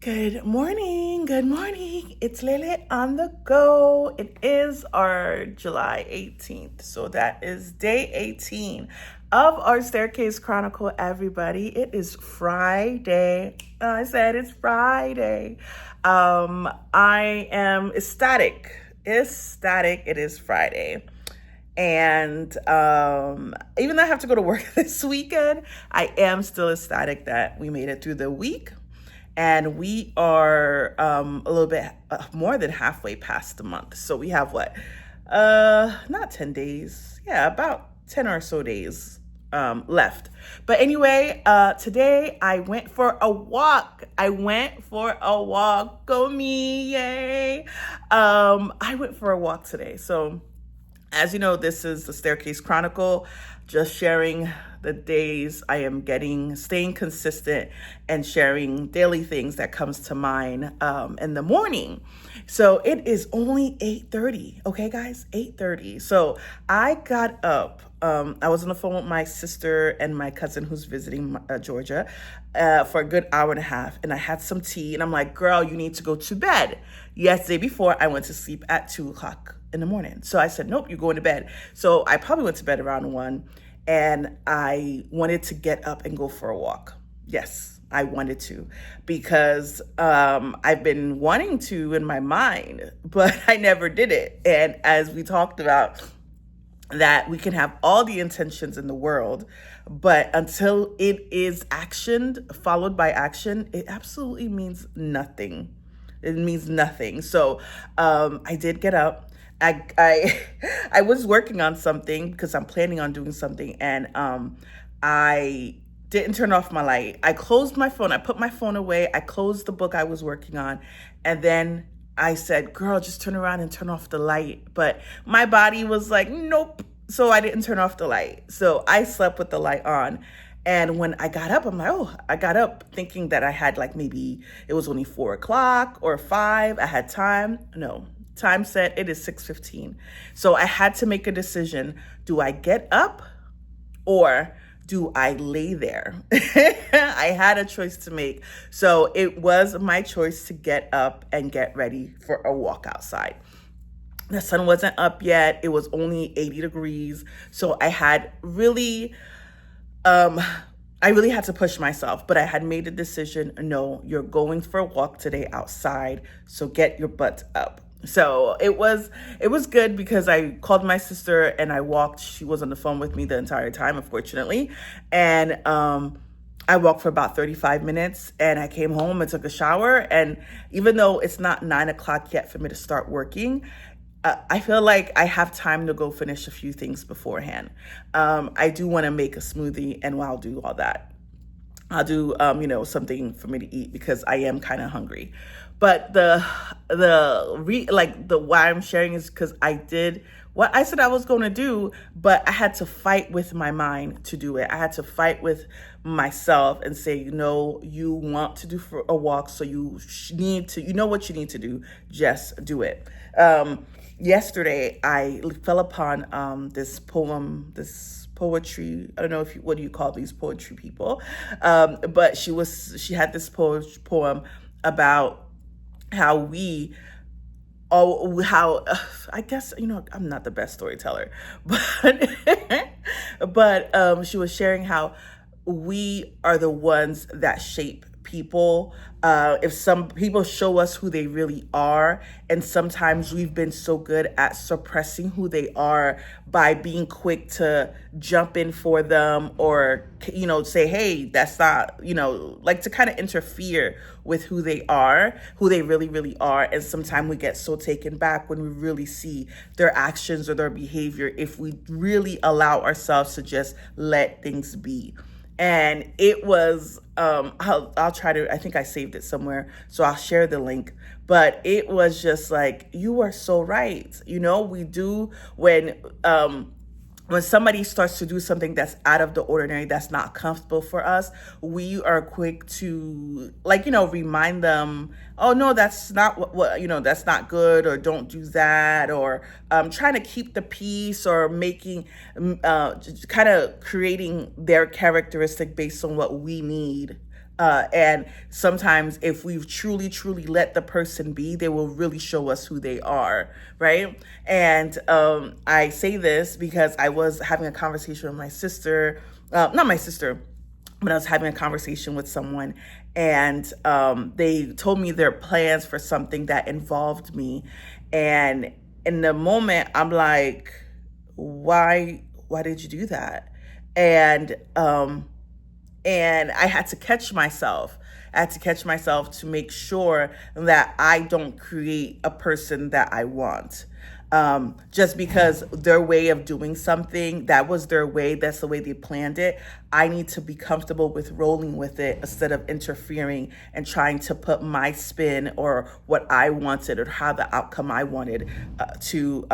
Good morning. Good morning. It's Lele on the go. It is our July 18th. So that is day 18 of our Staircase Chronicle, everybody. It is Friday. I said it's Friday. I am ecstatic. Ecstatic. It is Friday. And even though I have to go to work this weekend, I am still ecstatic that we made it through the week. And we are a little bit more than halfway past the month. So we have what? Not 10 days. Yeah, about 10 or so days left. But anyway, today I went for a walk. Go me, yay. I went for a walk today. So as you know, this is the Staircase Chronicle, just sharing the days I am staying consistent and sharing daily things that comes to mind in the morning. So it is only 8:30, okay, guys? 8:30. So I got up. I was on the phone with my sister and my cousin who's visiting Georgia for a good hour and a half. And I had some tea and I'm like, girl, you need to go to bed. Yesterday before I went to sleep at 2:00 in the morning. So I said, nope, you're going to bed. So I probably went to bed around 1 and I wanted to get up and go for a walk. Yes, I wanted to because I've been wanting to in my mind, but I never did it. And as we talked about, that we can have all the intentions in the world, but until it is actioned, followed by action, it absolutely means nothing. It means nothing. So I did get up. I was working on something because I'm planning on doing something, and I didn't turn off my light. I closed my phone. I put my phone away. I closed the book I was working on, and then I said, girl, just turn around and turn off the light. But my body was like, nope. So I didn't turn off the light. So I slept with the light on. And when I got up, I'm like, oh, I got up thinking that I had like maybe it was only 4:00 or 5. I had time. No, time set. It is 6:15. So I had to make a decision. Do I get up or do I lay there? I had a choice to make. So it was my choice to get up and get ready for a walk outside. The sun wasn't up yet. It was only 80 degrees. So I really had to push myself, but I had made a decision. No, you're going for a walk today outside. So get your butt up. So it was good because I called my sister and I walked. She was on the phone with me the entire time, unfortunately. And I walked for about 35 minutes and I came home and took a shower. And even though it's not 9:00 yet for me to start working, I feel like I have time to go finish a few things beforehand. I do want to make a smoothie, and while I'll do all that, I'll do something for me to eat because I am kind of hungry. But why I'm sharing is because I did what I said I was going to do, but I had to fight with my mind to do it. I had to fight with myself and say, no, you want to do for a walk, so you need to, you know what you need to do, just do it. Yesterday, I fell upon this poem, this poetry. I don't know what do you call these poetry people? But she had this poem about how I guess, I'm not the best storyteller, but she was sharing how we are the ones that shape people. If some people show us who they really are, and sometimes we've been so good at suppressing who they are by being quick to jump in for them or, say, hey, that's not, like to kind of interfere with who they are, who they really, really are. And sometimes we get so taken back when we really see their actions or their behavior if we really allow ourselves to just let things be. And it was, I'll try to, I think I saved it somewhere, so I'll share the link. But it was just like, you are so right. We do when somebody starts to do something that's out of the ordinary, that's not comfortable for us, we are quick to remind them, oh no, that's not what that's not good, or don't do that, or trying to keep the peace, or making kind of creating their characteristic based on what we need And sometimes if we've truly let the person be, they will really show us who they are, right? And I say this because I was having a conversation with my sister, not my sister, but I was having a conversation with someone, and they told me their plans for something that involved me. And in the moment, I'm like, why did you do that? And I had to catch myself. I had to catch myself to make sure that I don't create a person that I want. Just because their way of doing something, that was their way, that's the way they planned it. I need to be comfortable with rolling with it instead of interfering and trying to put my spin or what I wanted or how the outcome I wanted to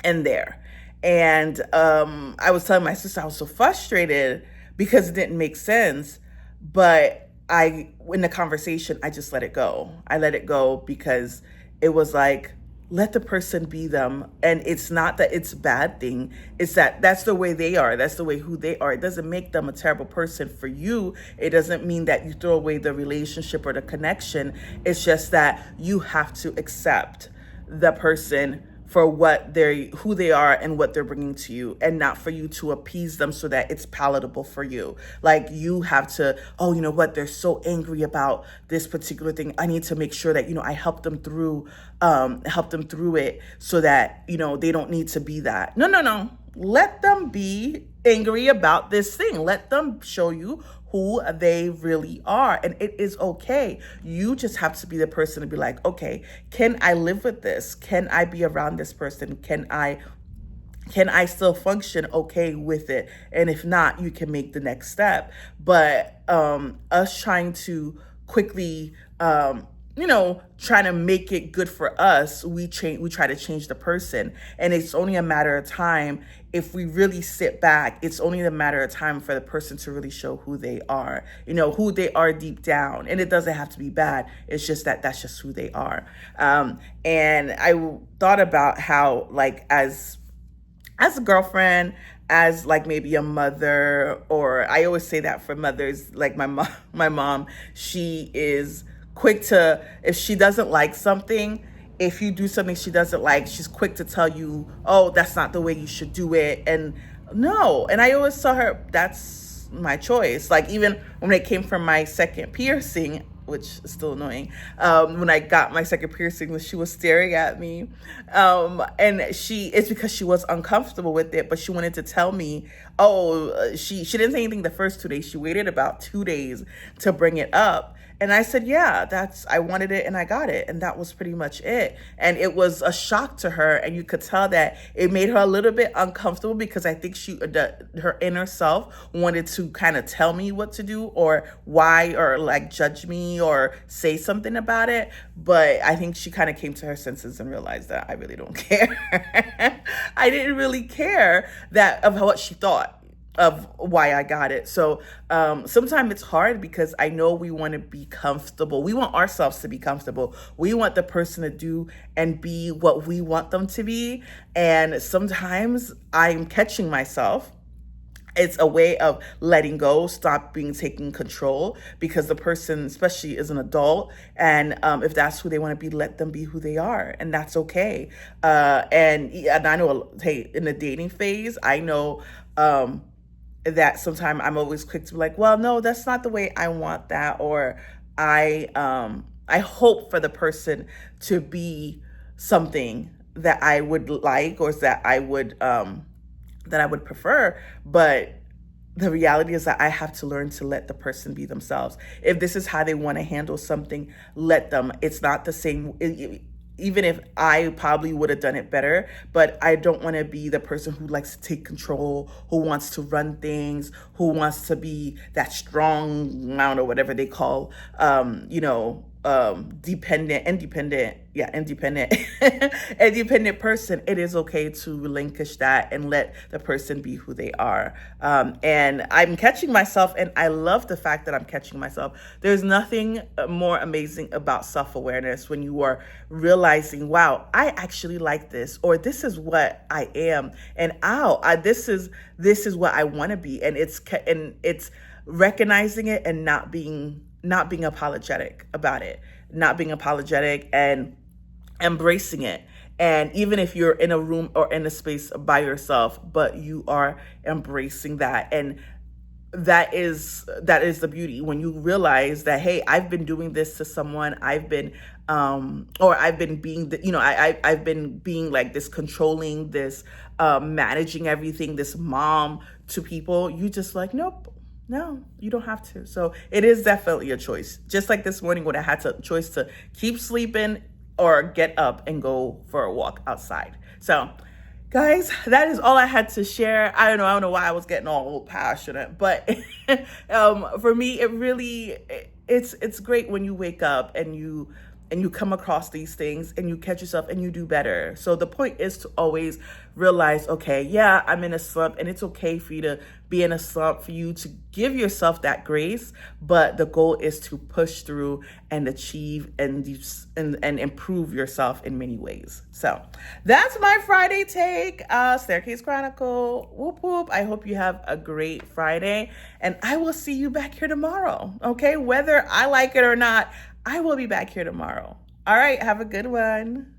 end there. And I was telling my sister I was so frustrated because it didn't make sense. But in the conversation, I just let it go. I let it go because it was like, let the person be them. And it's not that it's a bad thing. It's that that's the way they are. That's the way who they are. It doesn't make them a terrible person for you. It doesn't mean that you throw away the relationship or the connection. It's just that you have to accept the person for who they are and what they're bringing to you, and not for you to appease them so that it's palatable for you. Like, you have to, oh, you know what, they're so angry about this particular thing. I need to make sure that, I help them through it so that, they don't need to be that. No. Let them be angry about this thing. Let them show you who they really are. And it is okay. You just have to be the person to be like, okay, can I live with this? Can I be around this person? Can I still function okay with it? And if not, you can make the next step. But us trying to quickly trying to make it good for us, we try to change the person. And it's only a matter of time. If we really sit back, it's only a matter of time for the person to really show who they are, who they are deep down. And it doesn't have to be bad. It's just that's just who they are. And I thought about how, like, as a girlfriend, as like maybe a mother, or I always say that for mothers, like my mom, she is quick to, if she doesn't like something, if you do something she doesn't like, she's quick to tell you, oh, that's not the way you should do it. And no, and I always tell her, that's my choice. Like, even when it came from my second piercing, which is still annoying, when I got my second piercing, she was staring at me, and it's because she was uncomfortable with it, but she wanted to tell me, she didn't say anything the first 2 days. She waited about 2 days to bring it up. And I said, yeah, I wanted it and I got it. And that was pretty much it. And it was a shock to her. And you could tell that it made her a little bit uncomfortable, because I think her inner self wanted to kind of tell me what to do, or why, or like judge me or say something about it. But I think she kind of came to her senses and realized that I really don't care. I didn't really care of what she thought of why I got it. So sometimes it's hard, because I know we want to be comfortable. We want ourselves to be comfortable. We want the person to do and be what we want them to be. And sometimes I'm catching myself. It's a way of letting go, stop taking control, because the person, especially, is an adult. And if that's who they want to be, let them be who they are. And that's okay. And I know, hey, in the dating phase, I know that sometimes I'm always quick to be like, well, no, that's not the way I want that. Or I hope for the person to be something that I would like, or that I would prefer. But the reality is that I have to learn to let the person be themselves. If this is how they want to handle something, let them. It's not the same. Even if I probably would have done it better, but I don't want to be the person who likes to take control, who wants to run things, who wants to be that strong, I don't know, whatever they call, independent person. It is okay to relinquish that and let the person be who they are. And I'm catching myself, and I love the fact that I'm catching myself. There's nothing more amazing about self-awareness when you are realizing, wow, I actually like this, or this is what I am, and this is what I want to be. And it's recognizing it and not being apologetic about it, not being apologetic and embracing it. And even if you're in a room or in a space by yourself, but you are embracing that, and that is the beauty when you realize that, hey, I've been doing this to someone. I've been or I've been being the, I've been being like this, controlling this, managing everything, this mom to people. You just like, nope, no, you don't have to. So it is definitely a choice. Just like this morning when I had a choice to keep sleeping or get up and go for a walk outside. So guys, that is all I had to share. I don't know why I was getting all passionate, but for me, it's great when you wake up and you come across these things and you catch yourself and you do better. So the point is to always realize, okay, yeah, I'm in a slump, and it's okay for you to be in a slump, for you to give yourself that grace. But the goal is to push through and achieve and improve yourself in many ways. So that's my Friday take, Staircase Chronicle. Whoop, whoop. I hope you have a great Friday, and I will see you back here tomorrow. Okay. Whether I like it or not, I will be back here tomorrow. All right. Have a good one.